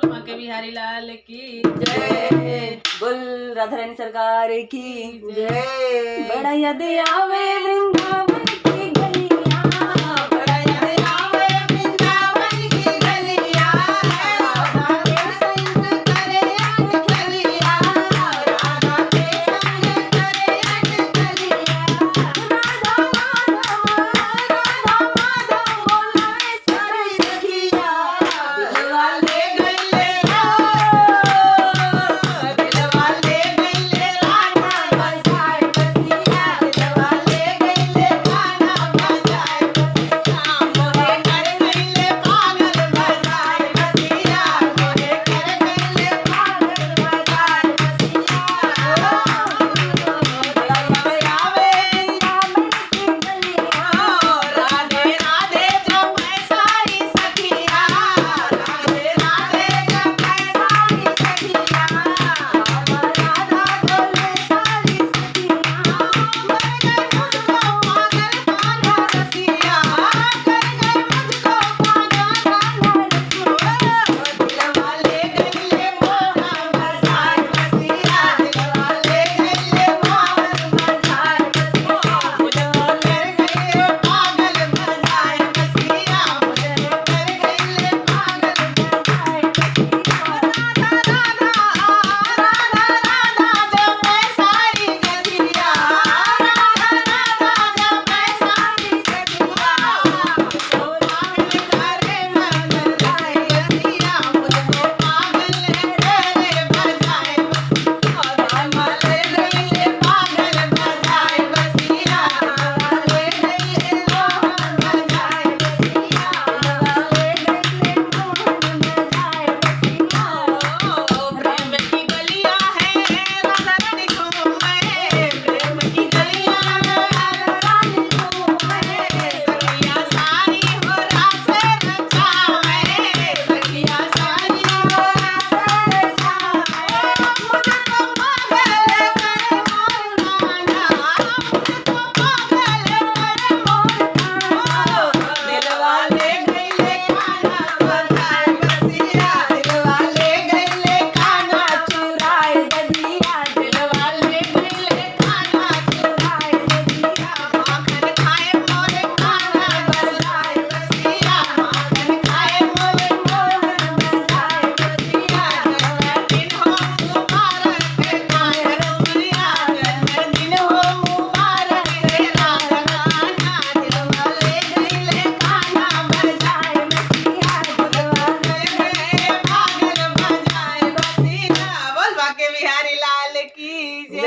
बांके बिहारी लाल की जय। बोल राधा रानी सरकार की जय। बड़ा याद आवे वृंदावन की गलियां, बड़ा याद आवे वृंदावन की गलियां, राधा के संग करे अटकलियां, राधा के संग करे अटकलियां, राधा माधव बोलावे सारी सखिया, दिलवा ले गइले दिलवा ले गइले गाना बजाए बसिया, दिलवा ले गइले गाना बजाए बसिया, मोरे कर गइले पागल बजाए बसिया, मोरे कर गइले पागल बजाए बसिया, आवे वृंदावन की गलियां, राधे राधे जपै सारी सखिया, राधे राधे जपै सारी सखिया, राधा बोले सारी सखिया, मर गए मुझको पागल कान्हा रसिया, कर गए मुझको पागल कान्हा रसिया, दिलवा ले गइले मोहन बजाए बसिया, दिलवा ले गइले मोहन बजाए बसिया, मुझको कर गइले पागल बजाए बसिया, मुझको कर गइले पागल बजाए बसिया, राधा राधा राधा जपै सारी सखिया, राधा जपै सारी सखिया, मुझको पागल करे मन बजाए बसिया, मुझको पागल करे बजाए बसिया, दिलवा ले गइले पागल बजाए बसिया, दिलवा ले गइले मोहन बजाए बसिया, दिलवा ले गइले मोहन बजाए बसिया, प्रेम की गलियां है राधा रानी घूमे, प्रेम की गलियां है राधा रानी घूमे, सखिया सारी हो रास रचावे, सखिया सारी हो रास रचावे, मुझको पागल करे मोर कान्हा, मुझको पागल करे मोर कान्हा, दिलवा ले गइले कान्हा बजाए बसिया, दिलवा ले गइले कान्हा चुराए ददिया, दिलवा ले गइले कान्हा चुराए ददिया, माखन खाए मोरे कान्हा बजाए बसिया, माखन खाए मोरे मोहन बजाए बसिया, जन्मदिन हो मुबारक कान्हा रसिया, जन्मदिन हो मुबारक राधा कान्हा, दिलवा ले गइले कान्हा बजाए बसिया, दिलवा ले गइले पागल बजाए बसिया। बोल बांके बिहारी लाल की जय।